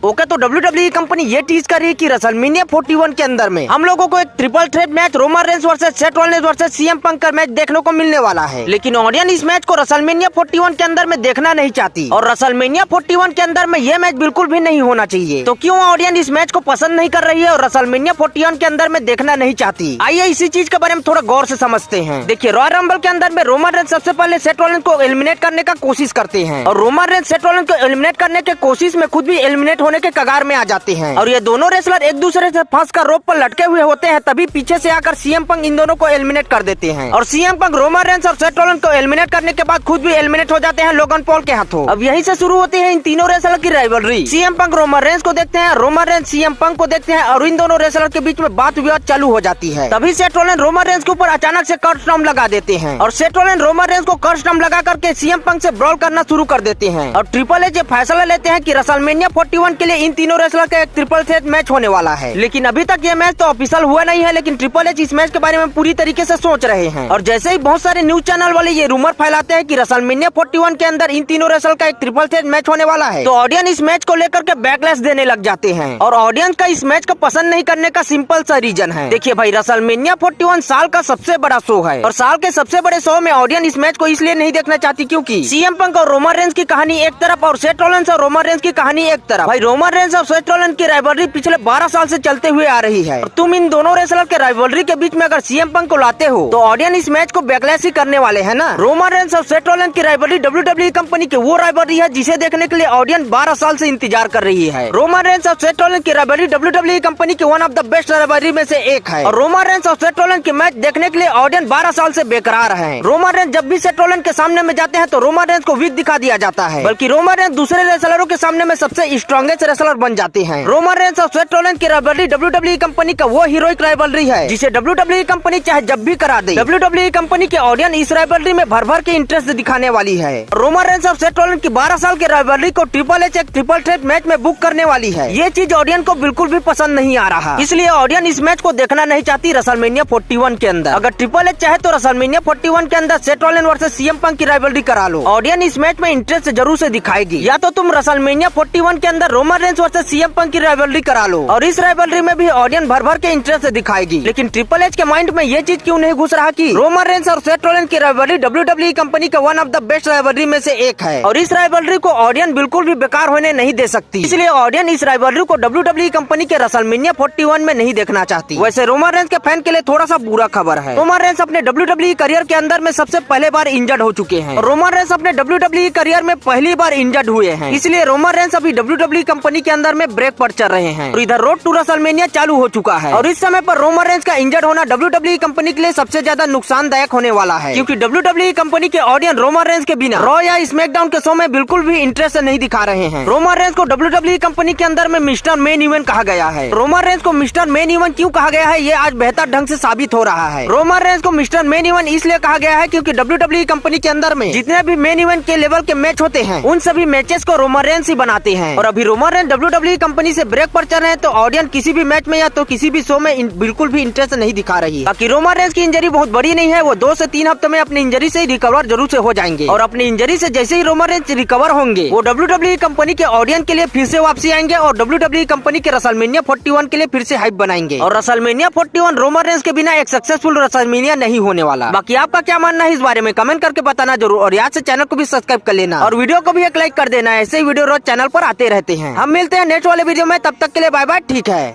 Okay, तो WWE company ये tease कर रही है कि रेसलमेनिया 41 के अंदर में हम लोगों को एक triple threat match Roman Reigns versus Seth Rollins versus CM Punk का मैच देखने को मिलने वाला है। लेकिन ऑडियंस इस मैच को रेसलमेनिया 41 के अंदर में देखना नहीं चाहती और रेसलमेनिया 41 के अंदर में ये मैच बिल्कुल भी नहीं होना चाहिए। तो क्यों ऑडियंस इस मैच को पसंद नहीं कर रही है और रेसलमेनिया 41 के अंदर में देखना नहीं चाहती? आइए इसी चीज के बारे में थोड़ा गौर से समझते हैं। देखिए, रॉयल रंबल के अंदर में रोमन रेंस सबसे पहले सेथ रॉलिंस को एलिमिनेट करने का कोशिश करते हैं और रोमन रेंस सेथ रॉलिंस को एलिमिनेट करने के कोशिश में खुद भी एलिमिनेट होने के कगार में आ जाते हैं और ये दोनों रेसलर एक दूसरे से फंस कर रोप पर लटके हुए होते हैं। तभी पीछे से आकर सीएम पंक इन दोनों को एलिमिनेट कर देते हैं और सीएम पंक रोमन रेंस और सेथ रॉलिंस को एलिमिनेट करने के बाद खुद भी एलिमिनेट हो जाते हैं लोगन पॉल के हाथों। अब यहीं से शुरू होती है इन तीनों रेसलर की rivalry. CM Punk Roman Reigns को देखते हैं, रोमन रेंस सीएम पंक को देखते हैं और इन दोनों रेसलर के बीच में बात विवाद चालू हो जाती है। तभी सेथ रॉलिंस रोमन रेंस के ऊपर अचानक से कर्स स्टॉम्प लगा देते हैं और सेथ रॉलिंस रोमन रेंस को कर्स स्टॉम्प लगा करके सीएम पंक से ब्रॉल करना शुरू कर देते हैं और ट्रिपल एच फैसला लेते हैं कि रेसलमेनिया 41 के लिए इन तीनों रेसलर का एक ट्रिपल थ्रेट मैच होने वाला है। लेकिन अभी तक ये मैच तो ऑफिशियल हुआ नहीं है, लेकिन ट्रिपल एच इस मैच के बारे में पूरी तरीके से सोच रहे हैं और जैसे ही बहुत सारे न्यूज चैनल वाले ये रूमर फैलाते हैं कि रेसलमेनिया 41 के अंदर इन तीनों रेसलर का एक ट्रिपल थ्रेट मैच होने वाला है, तो ऑडियंस इस मैच को लेकर के बैकलैश देने लग जाते हैं और ऑडियंस का इस मैच को पसंद नहीं करने का सिंपल सा रीजन है। देखिए भाई, रेसलमेनिया 41 साल का सबसे बड़ा शो है और साल के सबसे बड़े शो में ऑडियंस इस मैच को इसलिए नहीं देखना चाहती क्योंकि सीएम पंक और रोमन रेंस की कहानी एक तरफ और सेथ रॉलिंस और रोमन रेंस की कहानी एक तरफ। भाई, रोमन रेंस और सेथ रॉलिंस की राइवलरी पिछले 12 साल से चलते हुए आ रही है और तुम इन दोनों रेसलर के राइवलरी के बीच में अगर सीएम पंक को लाते हो तो ऑडियंस इस मैच को बैकलैश ही करने वाले है ना। रोमन रेंस और सेथ रॉलिंस की राइवलरी WWE कंपनी की वो राइवलरी है जिसे देखने के लिए ऑडियंस 12 साल से इंतजार कर रही है। रोमन रेंस और सेथ रॉलिंस की राइवलरी WWE कंपनी की one of the best rivalry में से एक है और रोमन रेंस और सेथ रॉलिंस के मैच देखने के लिए ऑडियंस 12 साल से बेकरार है। रोमन रेंस जब भी सेथ रॉलिंस के सामने में जाते हैं तो रोमन रेंस को वीक दिखा दिया जाता है, बल्कि रोमन रेंस दूसरे रेसलरों के सामने में सबसे स्ट्रॉन्गेस्ट रेसलर बन जाते हैं। रोमन रेंस और सेथ रॉलिंस की राइवलरी WWE कंपनी का वो हीरोइक राइवलरी है जिसे WWE कंपनी चाहे जब भी करा दे, WWE कंपनी के ऑडियंस इस राइवलरी में भर भर के इंटरेस्ट दिखाने वाली है। रोमन रेंस और सेथ रॉलिंस की 12 साल की राइवलरी को ट्रिपल एच एक ट्रिपल थ्रेट मैच में बुक करने वाली है। ये चीज ऑडियंस को बिल्कुल भी पसंद नहीं आ रहा, इसलिए ऑडियंस इस मैच को देखना नहीं चाहती रेसलमेनिया 41 के अंदर। अगर ट्रिपल एच चाहे तो रेसलमेनिया 41 के अंदर Seth Rollins versus CM Punk की राइवलरी करा लो, ऑडियंस इस मैच में इंटरेस्ट जरूर से दिखाएगी। या तो तुम रेसलमेनिया 41 के अंदर Roman Reigns versus CM Punk की राइवलरी करा लो और इस राइवलरी में भी ऑडियंस भर भर के इंटरेस्ट दिखाएगी। लेकिन ट्रिपल एच के माइंड में ये चीज क्यों नहीं घुस रहा कि रोमन रेंस और सेथ रॉलिंस की राइवलरी WWE कंपनी का one of the best rivalry में से एक है और इस राइवलरी को ऑडियंस बिल्कुल भी बेकार होने नहीं दे सकती, इसलिए ऑडियंस इस राइवलरी को WWE कंपनी के रेसलमेनिया 41 में नहीं देखना चाहती। वैसे रोमन रेंस के फैन के लिए थोड़ा सा बुरा खबर है। रोमन रेंस अपने WWE करियर के अंदर में सबसे पहले बार इंजर्ड हो चुके हैं और रोमन रेंस अपने WWE करियर में पहली बार इंजर्ड हुए हैं, इसलिए रोमन रेंस अभी WWE कंपनी के अंदर में ब्रेक पर चल रहे हैं और इधर रोड टू रेसलमेनिया चालू हो चुका है और इस समय पर रोमन रेंस का इंजर्ड होना WWE कंपनी के लिए सबसे ज्यादा नुकसानदायक होने वाला है क्योंकि WWE कंपनी के ऑडियंस रोमन रेंस के बिना रॉ या स्मैकडाउन के शो में बिल्कुल भी इंटरेस्ट नहीं दिखा रहे हैं। रोमन रेंस को WWE कंपनी के अंदर में मिस्टर मेन इवेंट कहा गया है। रोमन रेंस को मिस्टर मेन इवेंट क्यों कहा गया है ये आज बेहतर ढंग से साबित हो रहा है। रोमन रेंस को मिस्टर मेन इवेंट इसलिए कहा गया है क्योंकि WWE कंपनी के अंदर में जितने भी मेन इवेंट के लेवल के मैच होते हैं उन सभी मैचेस को रोमन रेंस ही बनाते हैं और अभी रोमन रेंस WWE कंपनी से ब्रेक पर चल रहे हैं तो ऑडियंस किसी भी मैच में या तो किसी भी शो में बिल्कुल भी इंटरेस्ट नहीं दिखा रही। बाकी रोमन रेंस की इंजरी बहुत बड़ी नहीं है, वो 2 से 3 हफ्ते में अपनी इंजरी से रिकवर जरूर से हो जाएंगे और अपनी इंजरी से जैसे ही रोमन रेंस रिकवर होंगे वो WWE कंपनी के ऑडियंस के लिए फिर से वापसी आएंगे और WWE कंपनी के रेसलमेनिया 41 के लिए फिर से हाइप बनाएंगे और रेसलमेनिया 41 रोमन रेंस के बिना एक सक्सेसफुल रेसलमेनिया नहीं होने वाला। बाकी आपका क्या मानना है इस बारे में कमेंट करके बताना जरूर और यहाँ से चैनल को भी सब्सक्राइब कर लेना और वीडियो को भी एक लाइक कर देना। ऐसे ही वीडियो रोज चैनल पर आते रहते हैं। हम मिलते हैं नेक्स्ट वाले वीडियो में, तब तक के लिए बाय बाय, ठीक है।